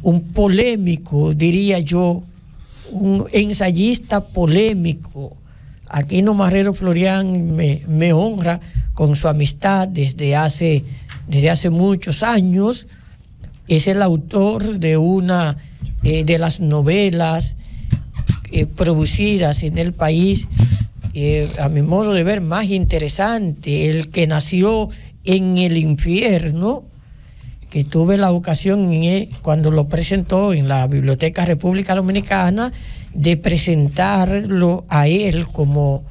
un polémico, diría yo, un ensayista polémico. Aquino Marrero Florián me honra con su amistad desde hace muchos años. Es el autor de una de las novelas producidas en el país, a mi modo de ver, más interesante, El que nació en el infierno, que tuve la ocasión cuando lo presentó en la Biblioteca República Dominicana de presentarlo a él como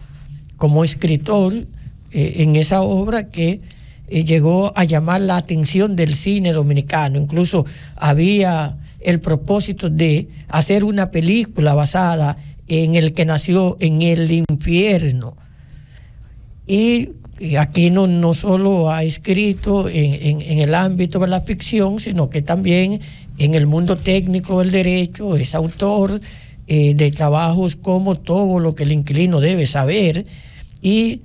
escritor en esa obra que llegó a llamar la atención del cine dominicano. Incluso había el propósito de hacer una película basada en El que nació en el infierno. Y aquí no solo ha escrito en el ámbito de la ficción, sino que también en el mundo técnico del derecho es autor de trabajos como Todo lo que el inquilino debe saber, y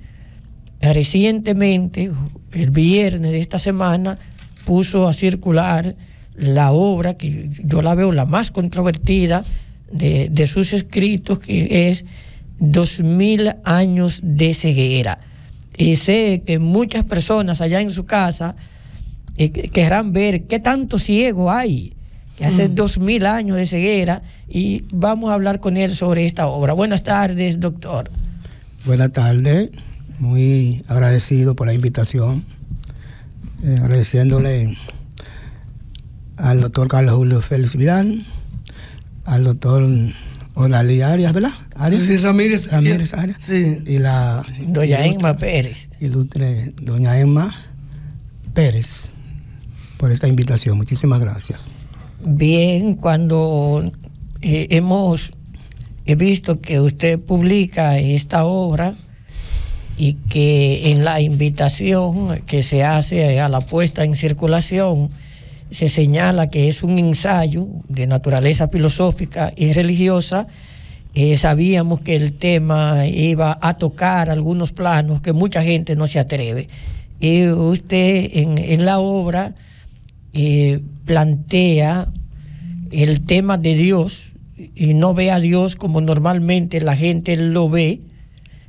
recientemente, el viernes de esta semana, puso a circular la obra que yo la veo la más controvertida de sus escritos, que es 2000 años de ceguera. Y sé que muchas personas allá en su casa querrán ver qué tanto ciego hay, que hace 2000 años de ceguera, y vamos a hablar con él sobre esta obra. Buenas tardes, doctor. Buenas tardes, muy agradecido por la invitación, agradeciéndole al doctor Carlos Julio Félix Vidal, al doctor Odalí Arias, ¿verdad? Arias. Sí, Ramírez Arias. Sí. Y la doña Emma Pérez. Ilustre doña Emma Pérez, por esta invitación. Muchísimas gracias. Bien, cuando he visto que usted publica esta obra y que en la invitación que se hace a la puesta en circulación se señala que es un ensayo de naturaleza filosófica y religiosa, sabíamos que el tema iba a tocar algunos planos que mucha gente no se atreve. Y usted en la obra plantea el tema de Dios, y no ve a Dios como normalmente la gente lo ve,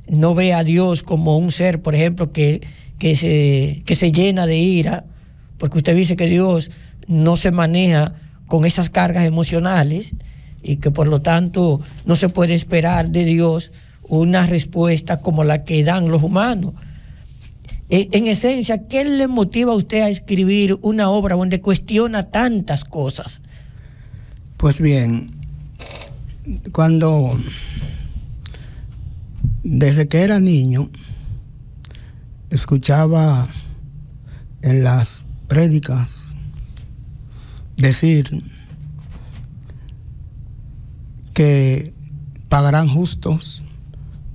no ve a Dios como un ser, por ejemplo, que se llena de ira, porque usted dice que Dios no se maneja con esas cargas emocionales y que por lo tanto no se puede esperar de Dios una respuesta como la que dan los humanos. En esencia, ¿qué le motiva a usted a escribir una obra donde cuestiona tantas cosas? Pues bien, desde que era niño, escuchaba en las prédicas decir que pagarán justos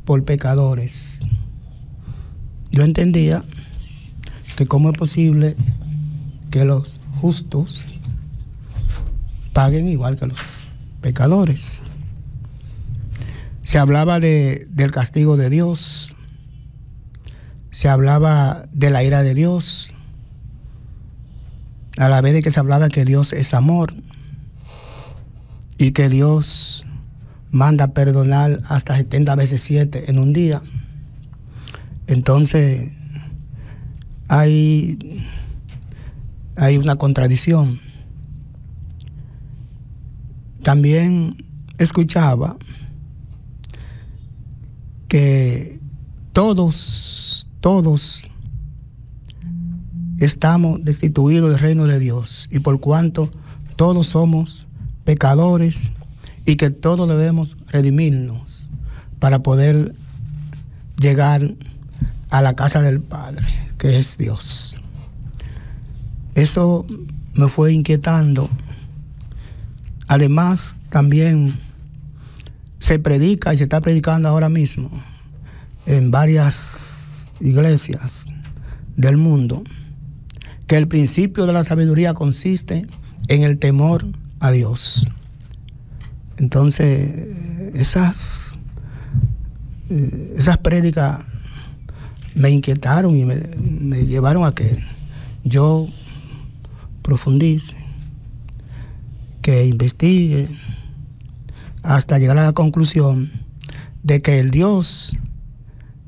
por pecadores. Yo entendía que cómo es posible que los justos paguen igual que los pecadores. Se hablaba del castigo de Dios, se hablaba de la ira de Dios, a la vez de que se hablaba que Dios es amor y que Dios manda perdonar hasta 70 veces 7 en un día. Entonces hay una contradicción. También escuchaba que todos estamos destituidos del reino de Dios, y por cuanto todos somos pecadores y que todos debemos redimirnos para poder llegar a la casa del Padre, que es Dios. Eso me fue inquietando. Además, también se predica y se está predicando ahora mismo en varias iglesias del mundo que el principio de la sabiduría consiste en el temor a Dios. Entonces, esas prédicas me inquietaron y me llevaron a que yo profundice que investigue hasta llegar a la conclusión de que el Dios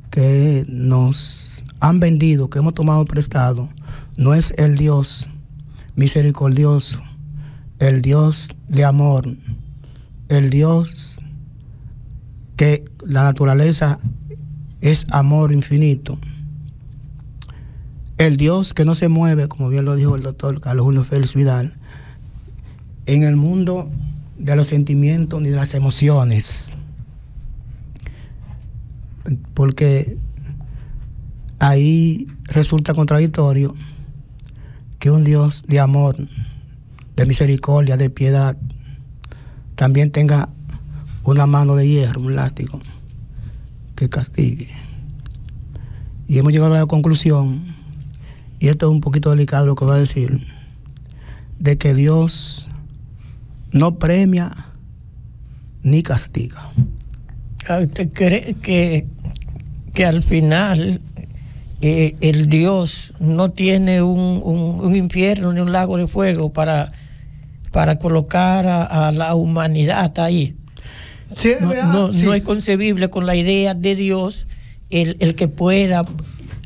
que nos han vendido, que hemos tomado prestado, no es el Dios misericordioso, el Dios de amor, el Dios que la naturaleza es amor infinito, el Dios que no se mueve, como bien lo dijo el doctor Carlos Julio Félix Vidal, en el mundo de los sentimientos ni de las emociones, porque ahí resulta contradictorio que un Dios de amor, de misericordia, de piedad, también tenga una mano de hierro, un látigo, que castigue. Y hemos llegado a la conclusión, y esto es un poquito delicado lo que voy a decir, de que Dios no premia ni castiga. ¿Usted cree que al final el Dios no tiene un infierno ni un lago de fuego para colocar a la humanidad ahí? Sí, no es concebible con la idea de Dios el que pueda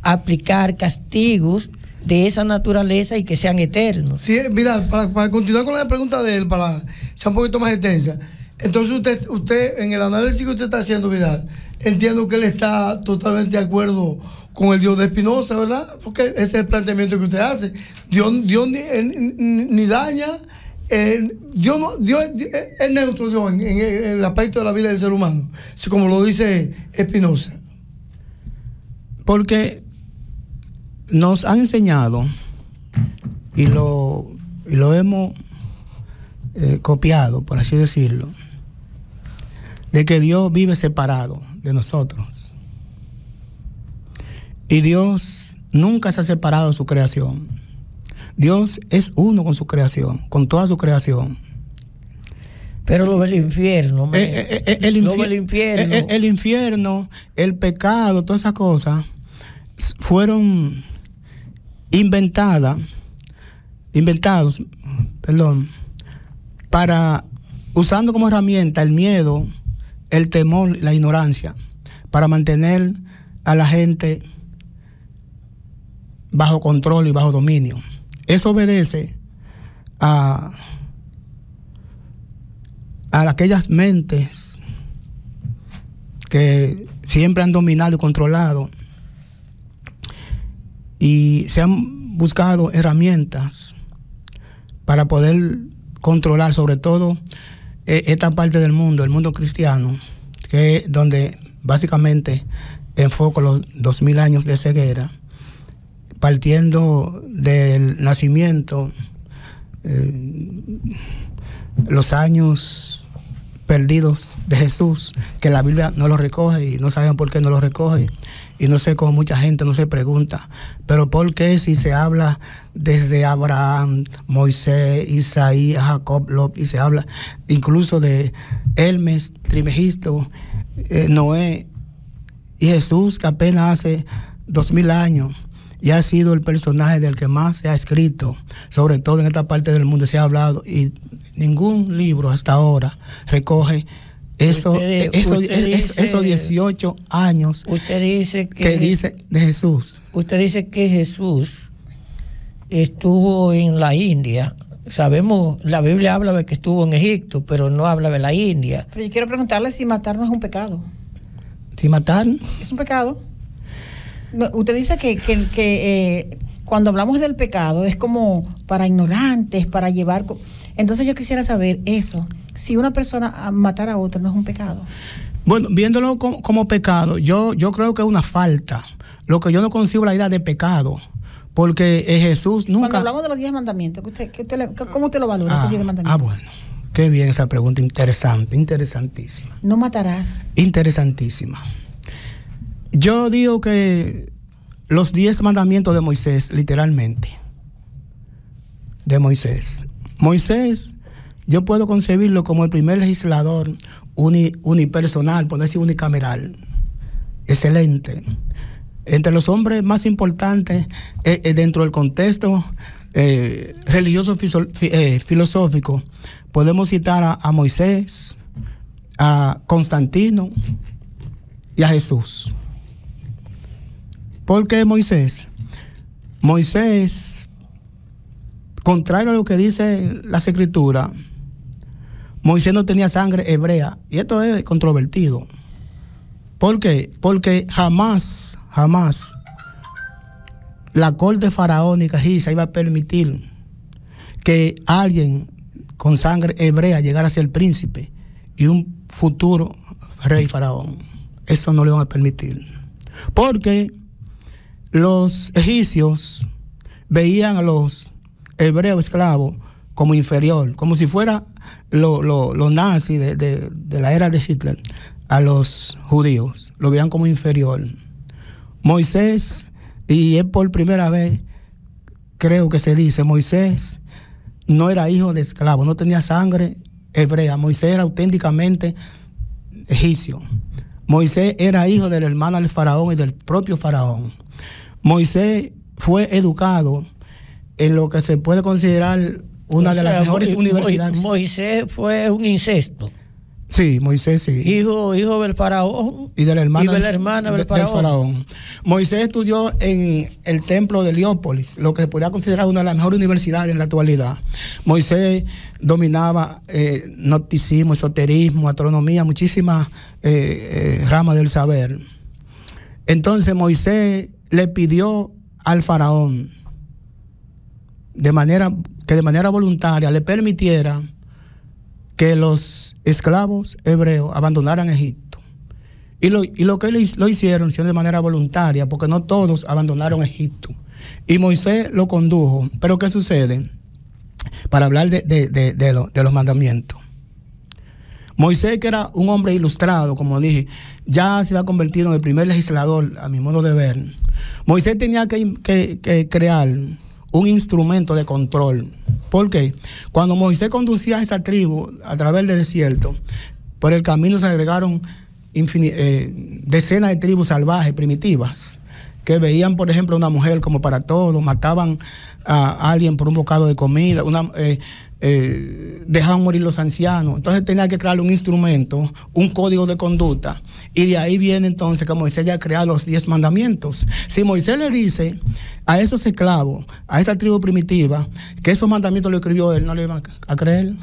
aplicar castigos de esa naturaleza y que sean eternos. Sí, mira, para continuar con la pregunta de él, para ser un poquito más extensa, entonces usted en el análisis que usted está haciendo, Vidal, entiendo que él está totalmente de acuerdo con el Dios de Spinoza, ¿verdad? Porque ese es el planteamiento que usted hace. Dios ni daña, Dios es neutro, Dios, en el aspecto de la vida del ser humano, así como lo dice Spinoza. Porque nos han enseñado y lo hemos copiado, por así decirlo, de que Dios vive separado de nosotros. Y Dios nunca se ha separado de su creación. Dios es uno con su creación, con toda su creación. Pero lo del infierno, el infierno, el pecado, todas esas cosas fueron inventados, para, usando como herramienta el miedo, el temor, la ignorancia, para mantener a la gente bajo control y bajo dominio. Eso obedece a aquellas mentes que siempre han dominado y controlado, y se han buscado herramientas para poder controlar, sobre todo esta parte del mundo, el mundo cristiano, que es donde básicamente enfoco los 2000 años de ceguera, partiendo del nacimiento, los años perdidos de Jesús, que la Biblia no lo recoge y no saben por qué no lo recoge, y no sé cómo mucha gente no se pregunta, pero por qué si se habla desde Abraham, Moisés, Isaías, Jacob, Lot, y se habla incluso de Hermes, Trimegisto, Noé y Jesús, que apenas hace 2000 años y ha sido el personaje del que más se ha escrito, sobre todo en esta parte del mundo se ha hablado, y ningún libro hasta ahora recoge esos 18 años usted dice que dice de Jesús. Usted dice que Jesús estuvo en la India. Sabemos, la Biblia habla de que estuvo en Egipto, pero no habla de la India. Pero yo quiero preguntarle si matar no es un pecado. ¿Si matar? ¿Es un pecado? No, usted dice que cuando hablamos del pecado es como para ignorantes, para llevar... Entonces yo quisiera saber eso. Si una persona matar a otra no es un pecado. Bueno, viéndolo como pecado, yo creo que es una falta. Lo que yo no concibo la idea de pecado, porque Jesús nunca... Cuando hablamos de los 10 mandamientos, ¿cómo usted lo valora, esos 10 mandamientos? Bueno, qué bien esa pregunta, interesante, interesantísima. No matarás. Interesantísima. Yo digo que los 10 mandamientos de Moisés, literalmente, de Moisés, yo puedo concebirlo como el primer legislador unipersonal, por no decir unicameral, excelente. Entre los hombres más importantes dentro del contexto religioso filosófico, podemos citar a Moisés, a Constantino y a Jesús. ¿Por qué Moisés? Moisés, contrario a lo que dice las Escrituras, Moisés no tenía sangre hebrea, y esto es controvertido. ¿Por qué? Porque jamás la corte faraónica egipcia iba a permitir que alguien con sangre hebrea llegara a ser príncipe y un futuro rey faraón. Eso no le van a permitir. Porque los egipcios veían a los hebreos esclavos como inferior, como si fuera los nazis de la era de Hitler, a los judíos, lo veían como inferior. Moisés, y es por primera vez, creo que se dice, Moisés no era hijo de esclavo, no tenía sangre hebrea. Moisés era auténticamente egipcio. Moisés era hijo del hermano del faraón y del propio faraón. Moisés fue educado en lo que se puede considerar una de las mejores universidades. Moisés fue un incesto. Sí, Moisés sí. Hijo del faraón y de la hermana del faraón. Moisés estudió en el templo de Heliópolis, lo que se podría considerar una de las mejores universidades en la actualidad. Moisés dominaba gnosticismo, esoterismo, astronomía, muchísimas ramas del saber. Entonces Moisés le pidió al faraón de manera voluntaria le permitiera que los esclavos hebreos abandonaran Egipto. Y lo que lo hicieron de manera voluntaria, porque no todos abandonaron Egipto. Y Moisés lo condujo. Pero ¿qué sucede? Para hablar de los mandamientos. Moisés, que era un hombre ilustrado, como dije, ya se ha convertido en el primer legislador, a mi modo de ver. Moisés tenía que crear un instrumento de control. ¿Por qué? Cuando Moisés conducía a esa tribu a través del desierto, por el camino se agregaron decenas de tribus salvajes, primitivas, que veían, por ejemplo, una mujer como para todo, mataban a alguien por un bocado de comida, dejaban morir los ancianos. Entonces tenía que crear un instrumento, un código de conducta, y de ahí viene entonces que Moisés ya crea los 10 mandamientos. Si Moisés le dice a esos esclavos, a esa tribu primitiva, que esos mandamientos lo escribió él, no le iban a creer,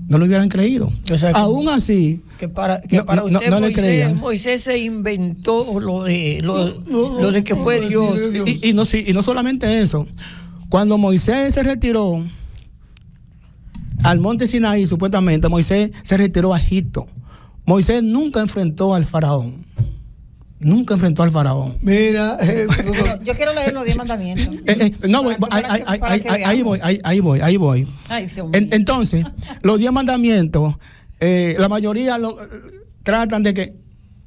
no lo hubieran creído. O sea, aún así, para usted no le creían. Moisés se inventó lo de que fue Dios. Y no solamente eso. Cuando Moisés se retiró al monte Sinaí, supuestamente, Moisés se retiró a Egipto. Moisés nunca enfrentó al faraón. Nunca enfrentó al faraón. Mira, yo quiero leer los 10 mandamientos. Ahí voy. Ay, Dios mío. Entonces, los 10 mandamientos, la mayoría tratan de que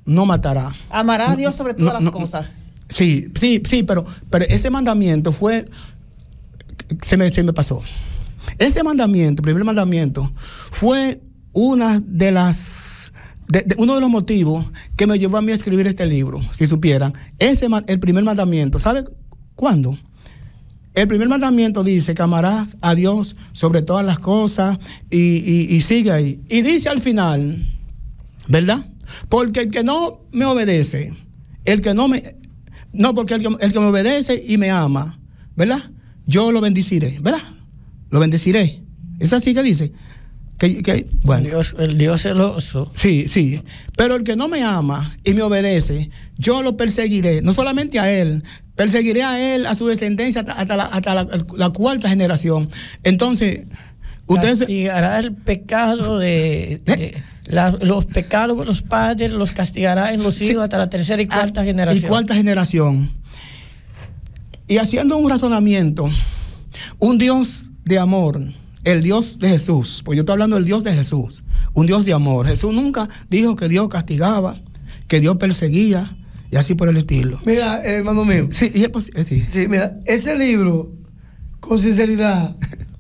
no matará. Amará a Dios sobre todas las cosas. Sí, pero ese mandamiento fue, se me pasó. Ese mandamiento, el primer mandamiento, fue uno de los motivos que me llevó a mí a escribir este libro, si supieran. El primer mandamiento, ¿sabe cuándo? El primer mandamiento dice que amarás a Dios sobre todas las cosas y sigue ahí. Y dice al final, ¿verdad? Porque el que no me obedece, porque el que me obedece y me ama, ¿verdad? Yo lo bendeciré, ¿verdad? Lo bendeciré. ¿Es así que dice? Bueno. El Dios celoso. Sí. Pero el que no me ama y me obedece, yo lo perseguiré. No solamente a él, perseguiré a él, a su descendencia, hasta la cuarta generación. Entonces, ustedes castigará el pecado los pecados de los padres, los castigará en los hijos hasta la tercera y cuarta generación. Y haciendo un razonamiento, un Dios de amor, el Dios de Jesús, pues yo estoy hablando del Dios de Jesús, un Dios de amor. Jesús nunca dijo que Dios castigaba, que Dios perseguía y así por el estilo. Mira, hermano mío. Sí, mira, ese libro, con sinceridad,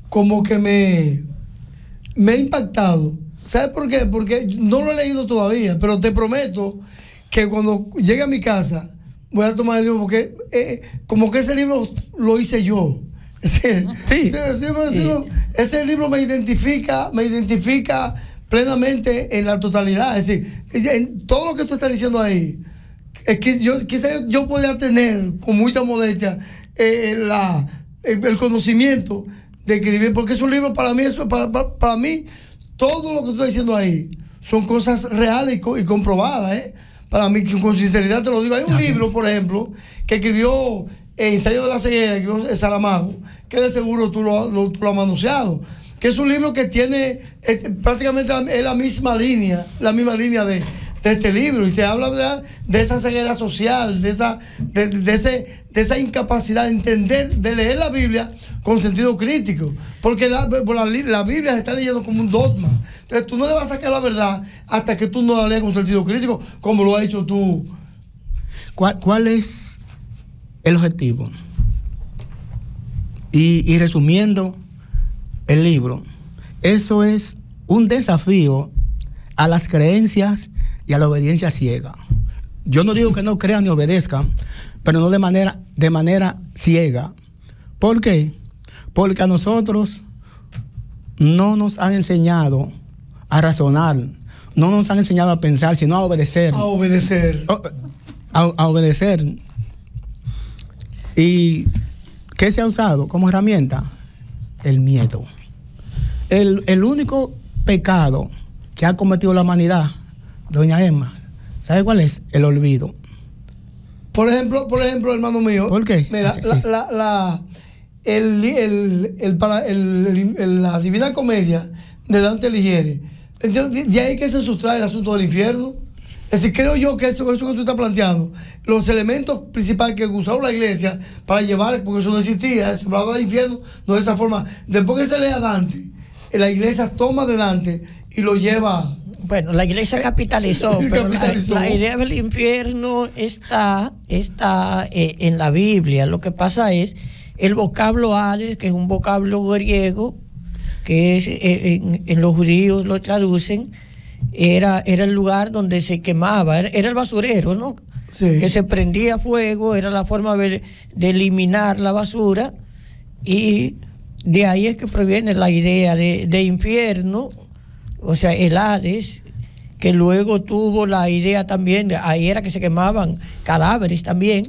como que me ha impactado. ¿Sabes por qué? Porque no lo he leído todavía, pero te prometo que cuando llegue a mi casa voy a tomar el libro, porque como que ese libro lo hice yo. Ese libro me identifica plenamente en la totalidad. Es decir, en todo lo que tú estás diciendo ahí, es que yo podría tener con mucha modestia el conocimiento de escribir, porque es un libro para mí, para mí, todo lo que tú estás diciendo ahí son cosas reales y comprobadas, para mí, con sinceridad te lo digo. Hay un libro, por ejemplo, que escribió Ensayo de la ceguera, que escribió Saramago, que de seguro tú lo has manoseado, que es un libro que tiene prácticamente la misma línea de este libro, y te habla de esa ceguera social, de esa incapacidad de entender, de leer la Biblia con sentido crítico, porque la Biblia se está leyendo como un dogma. Entonces tú no le vas a sacar la verdad hasta que tú no la leas con sentido crítico, como lo has hecho tú. ¿Cuál es el objetivo? Y resumiendo el libro, eso es un desafío a las creencias y a la obediencia ciega. Yo no digo que no crean ni obedezcan, pero no de manera ciega. ¿Por qué? Porque a nosotros no nos han enseñado a razonar, no nos han enseñado a pensar, sino a obedecer. A obedecer. A obedecer. ¿Y qué se ha usado como herramienta? El miedo. El único pecado que ha cometido la humanidad, doña Emma, ¿sabe cuál es? El olvido. Por ejemplo, hermano mío. ¿Por qué? Mira, sí. La Divina Comedia de Dante Alighieri. Entonces, de ahí que se sustrae el asunto del infierno. Es decir, creo yo que eso que tú estás planteando, los elementos principales que usó la iglesia para llevar, porque eso no existía, se hablaba de infierno, no de esa forma. Después que se lea Dante, la iglesia toma de Dante y lo lleva. Bueno, la iglesia capitalizó, pero la idea del infierno está en la Biblia. Lo que pasa es el vocablo Hades, que es un vocablo griego, que es en los judíos lo traducen, era el lugar donde se quemaba, era el basurero, ¿no? Sí. Que se prendía fuego, era la forma de eliminar la basura, y de ahí es que proviene la idea de infierno, o sea, el Hades, que luego tuvo la idea también, ahí era que se quemaban cadáveres también,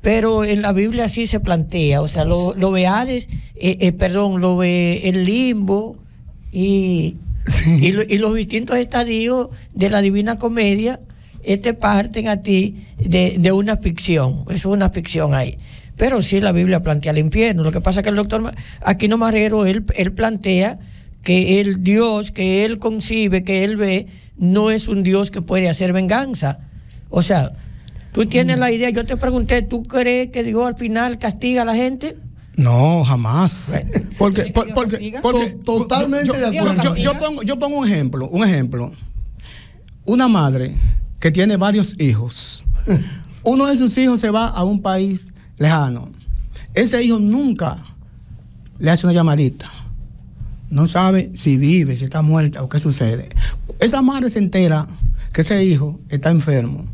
pero en la Biblia sí se plantea, o sea, lo ve Hades, lo ve el limbo y los distintos estadios de la Divina Comedia parten a ti de una ficción, eso es una ficción ahí. Pero sí la Biblia plantea el infierno. Lo que pasa es que el doctor Aquino Marrero, él plantea que el Dios que él concibe, que él ve, no es un Dios que puede hacer venganza. O sea, tú tienes la idea, yo te pregunté, ¿tú crees que Dios al final castiga a la gente? No, jamás. Bueno. Porque totalmente de acuerdo. Yo pongo un ejemplo. Una madre que tiene varios hijos. Uno de sus hijos se va a un país lejano. Ese hijo nunca le hace una llamadita. No sabe si vive, si está muerta o qué sucede. Esa madre se entera que ese hijo está enfermo.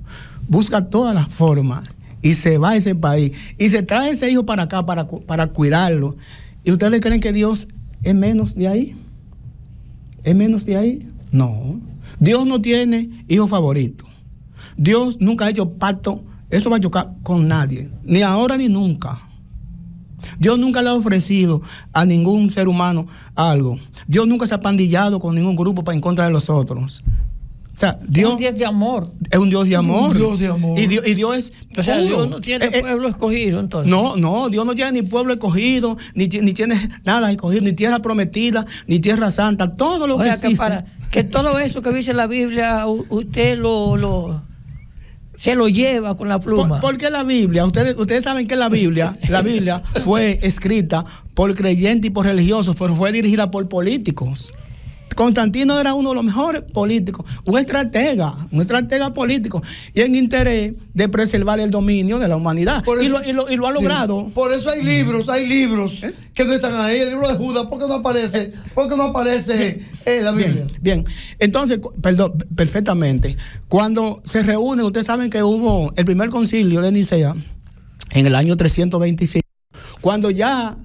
Busca todas las formas y se va a ese país y se trae ese hijo para acá para cuidarlo. ¿Y ustedes creen que Dios es menos de ahí? ¿Es menos de ahí? No. Dios no tiene hijo favorito. Dios nunca ha hecho pacto, eso va a chocar con nadie, ni ahora ni nunca. Dios nunca le ha ofrecido a ningún ser humano algo. Dios nunca se ha pandillado con ningún grupo para en contra de los otros. O sea, Dios es un Dios de amor. Es un Dios de amor. Un Dios de amor. Y Dios es O sea, puro. Dios no tiene pueblo escogido, entonces. No, Dios no tiene ni pueblo escogido, ni tiene nada escogido, ni tierra prometida, ni tierra santa, todo lo que existe. Que todo eso que dice la Biblia, usted se lo lleva con la pluma. Porque la Biblia, ustedes saben que la Biblia fue escrita por creyentes y por religiosos, pero fue dirigida por políticos. Constantino era uno de los mejores políticos, un estratega político, y en interés de preservar el dominio de la humanidad. Eso, y lo ha logrado. Sí. Por eso hay libros que no están ahí. El libro de Judas, ¿por qué no aparece? La Biblia? Bien. Entonces, perfectamente. Cuando se reúnen, ustedes saben que hubo el primer concilio de Nicea en el año 325, cuando ya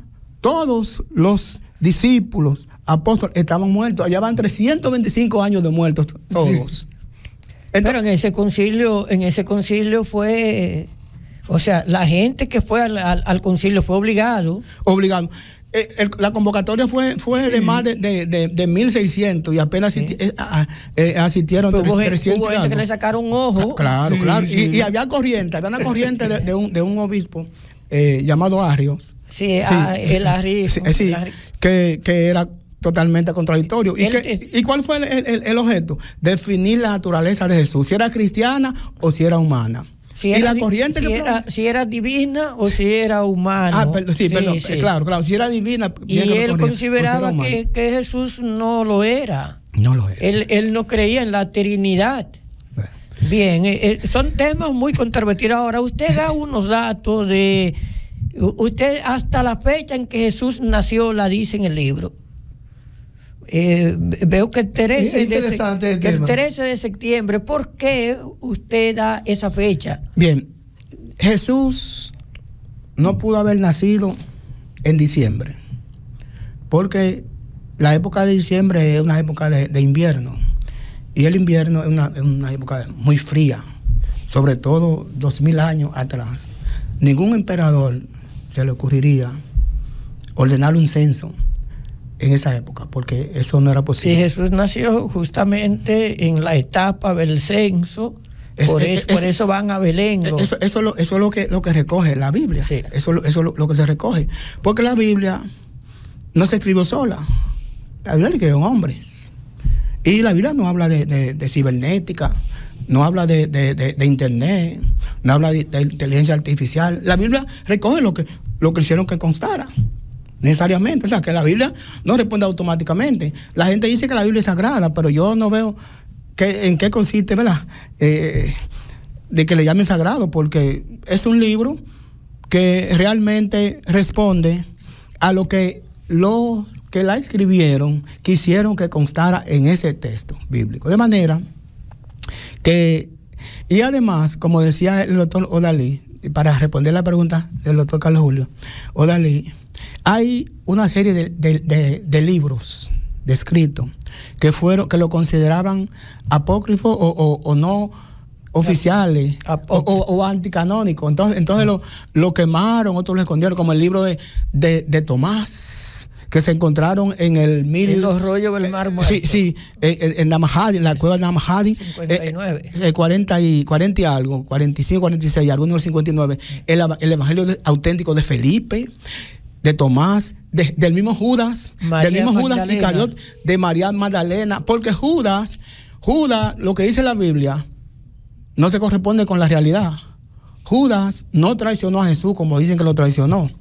todos los discípulos, apóstoles, estaban muertos. Allá van 325 años de muertos todos. Sí. Pero en ese concilio fue, o sea, la gente que fue al concilio fue obligado. La convocatoria fue de más de 1.600 y apenas asistieron 300. Hubo gente que le sacaron un ojo. Claro. Y había una corriente de un obispo llamado Arrios. El Arrios. Que era totalmente contradictorio. ¿Y cuál fue el objeto? Definir la naturaleza de Jesús, si era cristiana o si era humana. Si era divina o si era humana. Perdón, claro, si era divina. Y él consideraba que Jesús no lo era. No lo era. Él no creía en la Trinidad. Bueno. Bien, son temas muy controvertidos. Ahora, usted da unos datos de... Usted hasta la fecha en que Jesús nació la dice en el libro. Veo que el 13 de septiembre. ¿Por qué usted da esa fecha? Bien, Jesús no pudo haber nacido en diciembre, porque la época de diciembre es una época de invierno, y el invierno es una época muy fría, sobre todo 2000 años atrás. Ningún emperador se le ocurriría ordenar un censo en esa época, porque eso no era posible. Sí, Jesús nació justamente en la etapa del censo, por eso van a Belén. Eso es lo que recoge la Biblia. Sí. Eso es lo que se recoge. Porque la Biblia no se escribió sola. La Biblia la escribieron hombres. Y la Biblia no habla de cibernética, no habla de internet, no habla de inteligencia artificial. La Biblia recoge lo que hicieron que constara. Necesariamente, o sea, que la Biblia no responde automáticamente. La gente dice que la Biblia es sagrada, pero yo no veo en qué consiste, ¿verdad? De que le llamen sagrado, porque es un libro que realmente responde a lo que la escribieron quisieron que constara en ese texto bíblico. De manera que, y además, como decía el doctor Odalí, para responder la pregunta del doctor Carlos Julio Odalí, hay una serie de libros descritos que lo consideraban apócrifos o no oficiales o anticanónicos. Entonces lo quemaron, otros lo escondieron, como el libro de Tomás, que se encontraron en los rollos del Mar Muerto. En Namahadi, en la cueva de Namahadi. 59. 40 y algo, 45, 46, algunos del 59. El evangelio auténtico de Felipe, de Tomás, del mismo Judas, Iscariote, de María Magdalena, porque Judas, lo que dice la Biblia, no se corresponde con la realidad. Judas no traicionó a Jesús como dicen que lo traicionó.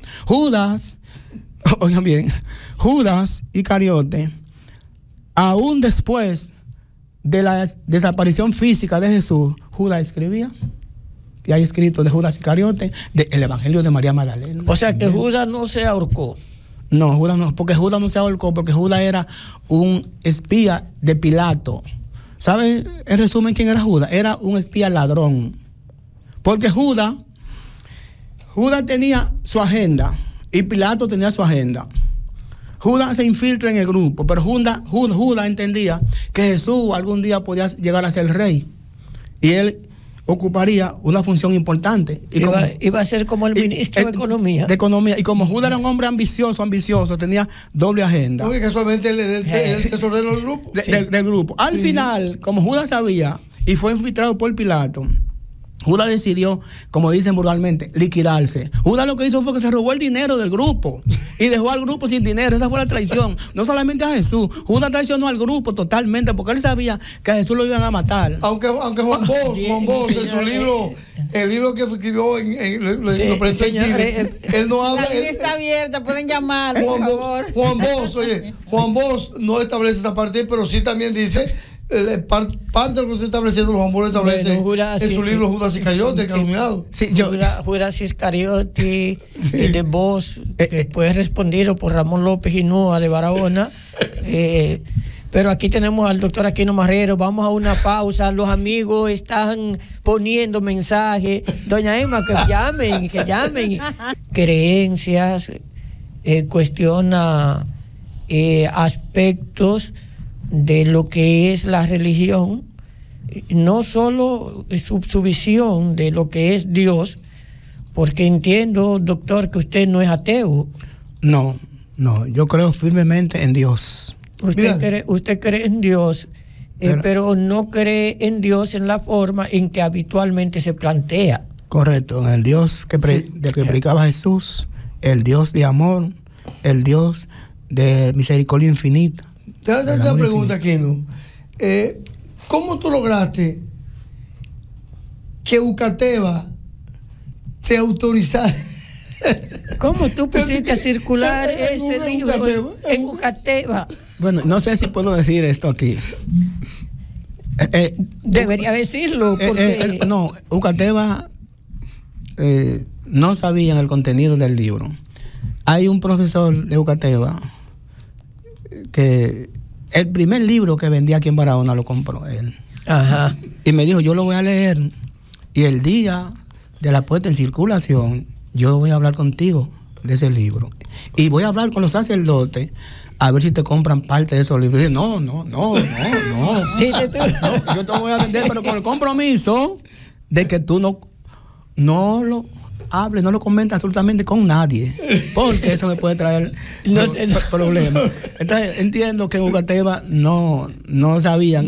Oigan bien, Judas Iscariote, aún después de la desaparición física de Jesús, Judas escribía. Y hay escrito de Judas Iscariote, del Evangelio de María Magdalena. O sea que Judas no se ahorcó. No, Judas no, porque Judas no se ahorcó, porque Judas era un espía de Pilato. ¿Saben en resumen quién era Judas? Era un espía ladrón. Porque Judas tenía su agenda y Pilato tenía su agenda. Judas se infiltra en el grupo, pero Judas entendía que Jesús algún día podía llegar a ser rey y él ocuparía una función importante. Iba a ser como el ministro de Economía. Y como Judas era un hombre ambicioso, tenía doble agenda. Porque casualmente él el tesorero del grupo. Del grupo. Al final, como Judas sabía y fue infiltrado por Pilato, Judas decidió, como dicen vulgarmente, liquidarse. Judas lo que hizo fue que se robó el dinero del grupo y dejó al grupo sin dinero. Esa fue la traición. No solamente a Jesús. Judas traicionó al grupo totalmente porque él sabía que a Jesús lo iban a matar. Aunque Juan Bosch en su libro, el libro que escribió lo presentó en Chile, él no habla. La línea está abierta, pueden llamar, por favor. Juan Bosch no establece esa parte, pero sí también dice. Parte de lo que usted está estableciendo, los Juan establece en su libro Judas Iscariote, el calumniado. Judas Iscariote y de Bosch, que fue respondido por Ramón López Ginúa de Barahona. Pero aquí tenemos al doctor Aquino Marrero. Vamos a una pausa. Los amigos están poniendo mensajes. Doña Emma, que llamen. Creencias cuestiona aspectos de lo que es la religión, no solo su visión de lo que es Dios, porque entiendo, doctor, que usted no es ateo. No, yo creo firmemente en Dios. Usted cree en Dios, pero no cree en Dios en la forma en que habitualmente se plantea. Correcto, en el Dios del que predicaba Jesús, el Dios de amor, el Dios de misericordia infinita. Te voy a hacer esta pregunta, Kino. ¿Cómo tú lograste que Ucateva te autorizara? ¿Cómo tú pusiste a circular ese libro en Ucateva? Bueno, no sé si puedo decir esto aquí. Debería decirlo, porque... no, Ucateva no sabían el contenido del libro. Hay un profesor de Ucateva que el primer libro que vendía aquí en Barahona lo compró él. Ajá. Y me dijo, yo lo voy a leer y el día de la puesta en circulación yo voy a hablar contigo de ese libro y voy a hablar con los sacerdotes a ver si te compran parte de esos libros. Y dije, no. Yo te voy a vender, pero con el compromiso de que tú no lo hables, no lo comentes absolutamente con nadie, porque eso me puede traer problemas. Entonces entiendo que en Ucateva no sabían.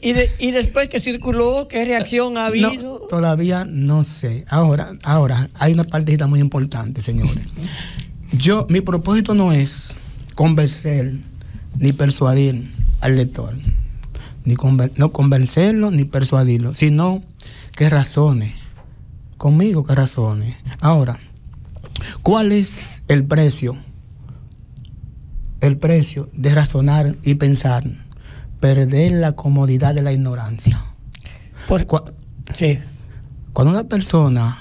Y después que circuló, ¿qué reacción ha habido? No, todavía no sé. Ahora hay una partecita muy importante, señores. Mi propósito no es convencer ni persuadir al lector, no convencerlo ni persuadirlo, sino que razone conmigo, que razone. Ahora, ¿cuál es el precio? El precio de razonar y pensar, perder la comodidad de la ignorancia. Sí. Cuando una persona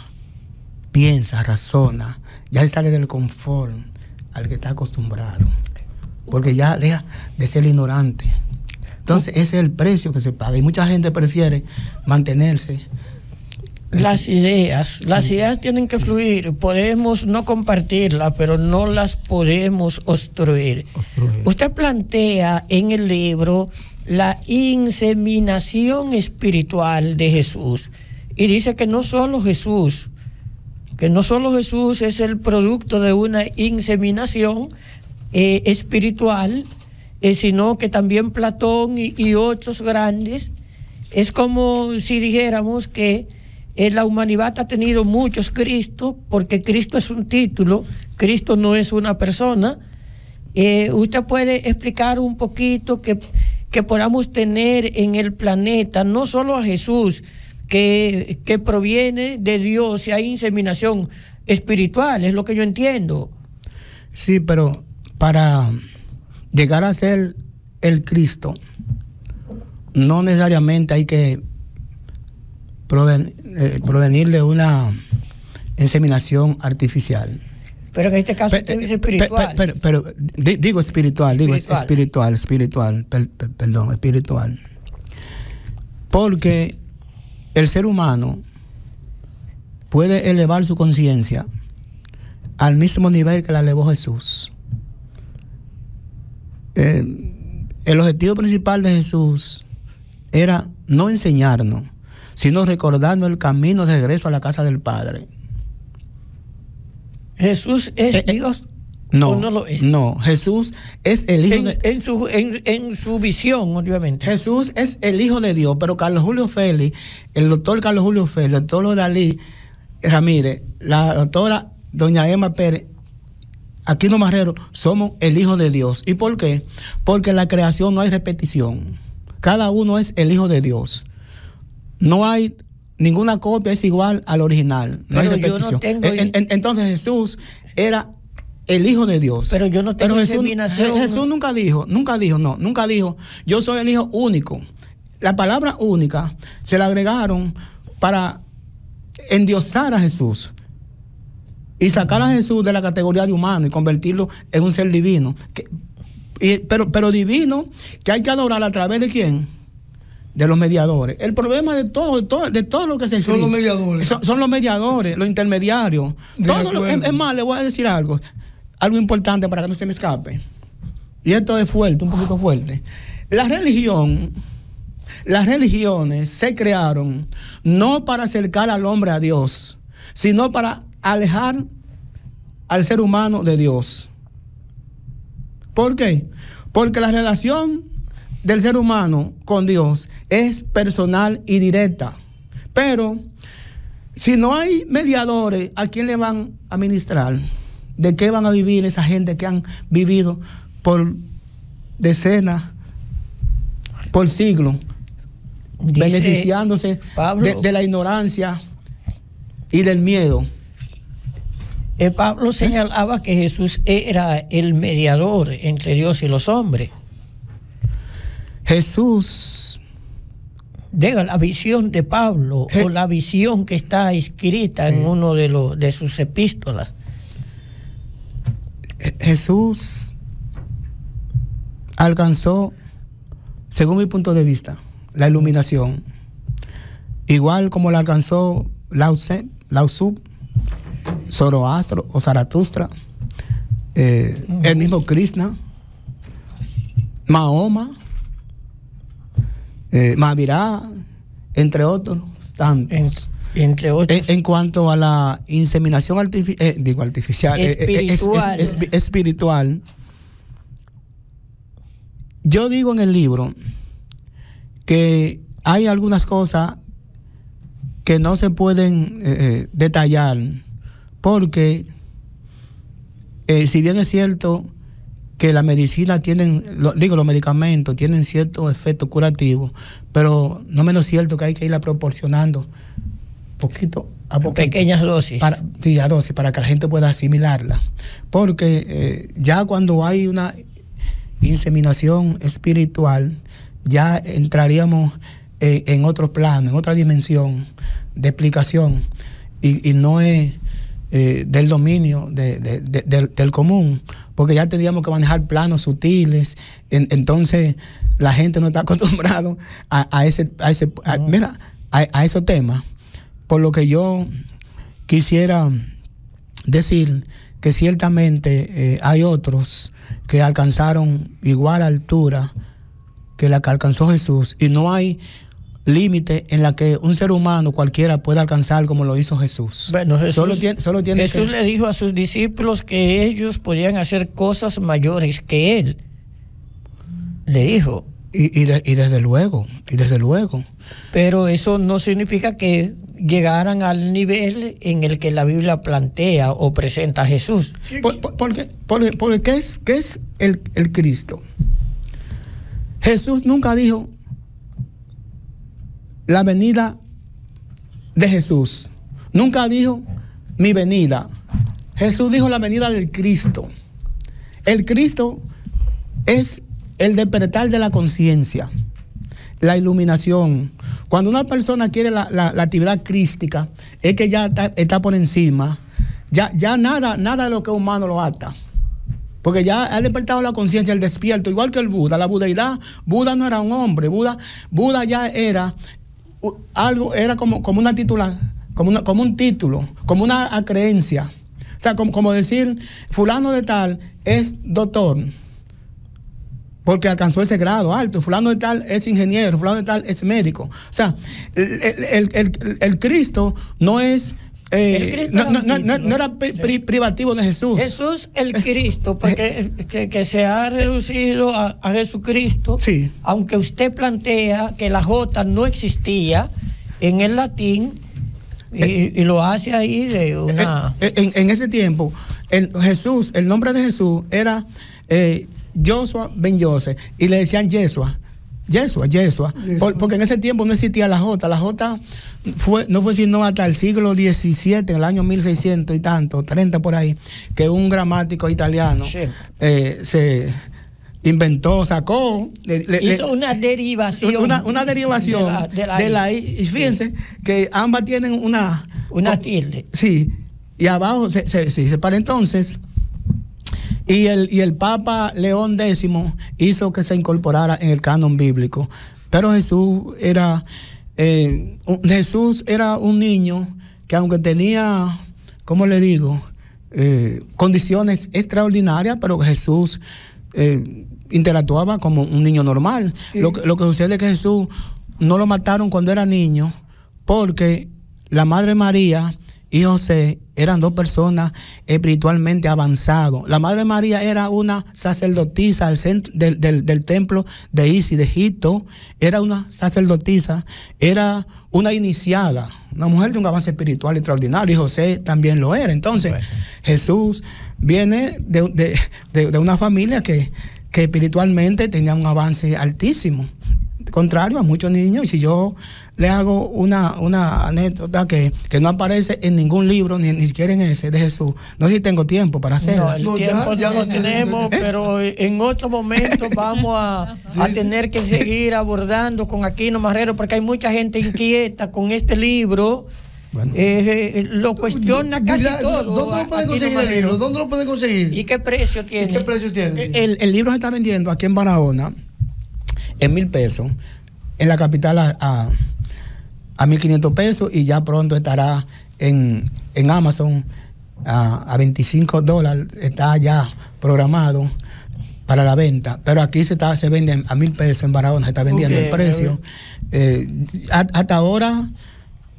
piensa, razona, ya se sale del confort al que está acostumbrado, porque ya deja de ser ignorante. Entonces ese es el precio que se paga y mucha gente prefiere mantenerse. Las ideas tienen que fluir. Podemos no compartirlas, pero no las podemos obstruir. Usted plantea en el libro la inseminación espiritual de Jesús y dice que no solo Jesús es el producto de una inseminación espiritual, sino que también Platón y otros grandes. Es como si dijéramos que la humanidad ha tenido muchos Cristos, porque Cristo es un título, Cristo no es una persona. ¿Usted puede explicar un poquito que podamos tener en el planeta no solo a Jesús, que proviene de Dios, y hay inseminación espiritual, es lo que yo entiendo? Sí, pero para llegar a ser el Cristo, no necesariamente hay que provenir de una inseminación artificial. Pero en este caso usted dice espiritual. Pero digo espiritual. Porque el ser humano puede elevar su conciencia al mismo nivel que la elevó Jesús. El objetivo principal de Jesús era no enseñarnos, sino recordarnos el camino de regreso a la casa del Padre. ¿Jesús es Dios? No, ¿o no lo es? No, Jesús es el hijo en su visión, obviamente. Jesús es el hijo de Dios, pero Carlos Julio Félix, el doctor Carlos Julio Félix, el doctor Dalí Ramírez, la doctora doña Emma Pérez, Aquino Marrero, somos el hijo de Dios. ¿Y por qué? Porque en la creación no hay repetición. Cada uno es el hijo de Dios. No hay ninguna copia, es igual al original. No hay repetición. Entonces Jesús era el hijo de Dios. Pero yo no tengo inseminación. Jesús nunca dijo, yo soy el hijo único. La palabra única se la agregaron para endiosar a Jesús y sacar a Jesús de la categoría de humano y convertirlo en un ser divino. Pero divino, que hay que adorar a través de ¿quién? de los mediadores. El problema de todo lo que se escribe. Son los mediadores. Son los mediadores, los intermediarios. Es más, le voy a decir algo importante para que no se me escape. Y esto es fuerte, un poquito fuerte. Las religiones se crearon no para acercar al hombre a Dios, sino para alejar al ser humano de Dios. ¿Por qué? Porque la relación del ser humano con Dios es personal y directa. Pero si no hay mediadores, ¿a quién le van a ministrar? ¿De qué van a vivir esa gente que han vivido por decenas, por siglos, beneficiándose de la ignorancia y del miedo? Pablo señalaba que Jesús era el mediador entre Dios y los hombres. Jesús, diga la visión de Pablo o la visión que está escrita en uno de sus epístolas. Jesús alcanzó, según mi punto de vista, la iluminación, igual como la alcanzó Lao Tzu, Zoroastro o Zaratustra, el mismo Krishna, Mahoma, Mahavira, entre otros tantos. Entre otros. En cuanto a la inseminación artificial, espiritual, yo digo en el libro que hay algunas cosas que no se pueden detallar, porque si bien es cierto que la medicina los medicamentos tienen cierto efecto curativo, pero no menos cierto que hay que irla proporcionando poquito a poquito. Pequeñas dosis. A dosis, para que la gente pueda asimilarla. Porque ya cuando hay una inseminación espiritual, ya entraríamos en otro plano, en otra dimensión de explicación, y no es del dominio del común, porque ya tendríamos que manejar planos sutiles. Entonces la gente no está acostumbrada a esos temas, por lo que yo quisiera decir que ciertamente hay otros que alcanzaron igual altura que la que alcanzó Jesús, y no hay límite en la que un ser humano cualquiera pueda alcanzar como lo hizo Jesús. Bueno, Jesús Jesús le dijo a sus discípulos que ellos podían hacer cosas mayores que él. Le dijo. Y desde luego. Pero eso no significa que llegaran al nivel en el que la Biblia plantea o presenta a Jesús. Porque ¿qué es el Cristo? Jesús nunca dijo la venida de Jesús. Nunca dijo mi venida. Jesús dijo la venida del Cristo. El Cristo es el despertar de la conciencia, la iluminación. Cuando una persona quiere la actividad crística, es que ya está por encima. Ya nada de lo que es humano lo ata. Porque ya ha despertado la conciencia, el despierto, igual que el Buda, la budeidad. Buda no era un hombre, Buda ya era algo, era como una titular, como un título, como una creencia. O sea, como decir, fulano de tal es doctor, porque alcanzó ese grado alto. Fulano de tal es ingeniero, fulano de tal es médico. O sea, el Cristo no es... no era privativo de Jesús. Jesús el Cristo, porque que se ha reducido a Jesucristo. Sí. Aunque usted plantea que la J no existía en el latín, y lo hace ahí de una... En ese tiempo, el nombre de Jesús era Joshua ben Joseph, y le decían Yeshua. Porque en ese tiempo no existía la J. La J no fue sino hasta el siglo XVII, en el año 1600 y tanto, 30 por ahí, que un gramático italiano se sacó, hizo una derivación. Una derivación de la I. Y fíjense que ambas tienen una tilde. Sí, y abajo se separa entonces. Y el Papa León X hizo que se incorporara en el canon bíblico Pero Jesús era un niño que, aunque tenía, ¿cómo le digo?, condiciones extraordinarias, pero Jesús interactuaba como un niño normal. Sí. Lo que sucede es que Jesús no lo mataron cuando era niño, porque la Madre María y José eran dos personas espiritualmente avanzados. La Madre María era una sacerdotisa del templo de Isis, de Egipto. Era una sacerdotisa, era una iniciada, una mujer de un avance espiritual extraordinario, y José también lo era. Entonces, bueno, Jesús viene de una familia que espiritualmente tenía un avance altísimo, contrario a muchos niños. Y si yo le hago una anécdota que no aparece en ningún libro, ni siquiera en ese de Jesús, no sé si tengo tiempo para hacerlo. No, el tiempo ya lo tenemos, pero en otro momento vamos a tener que seguir abordando con Aquino Marrero, porque hay mucha gente inquieta con este libro. Bueno. Lo cuestiona casi todo. ¿Dónde lo pueden conseguir el libro? ¿Dónde lo pueden conseguir? ¿Y qué precio tiene? El libro se está vendiendo aquí en Barahona en 1,000 pesos, en la capital a 1,500 pesos, y ya pronto estará en Amazon a $25. Está ya programado para la venta, pero aquí se vende a 1,000 pesos en Barahona, se está vendiendo el precio. Hasta ahora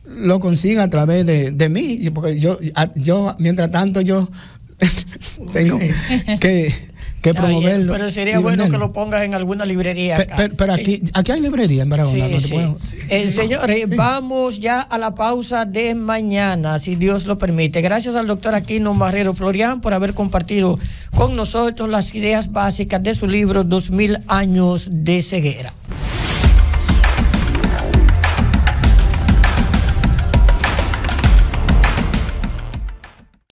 lo consigue a través de mí, porque yo mientras tanto yo tengo que promoverlo. Pero sería bueno que lo pongas en alguna librería acá. Pero aquí hay librería en Barahona. Señores, vamos ya a la pausa de mañana, si Dios lo permite. Gracias al doctor Aquino Marrero Florián por haber compartido con nosotros las ideas básicas de su libro 2000 años de ceguera.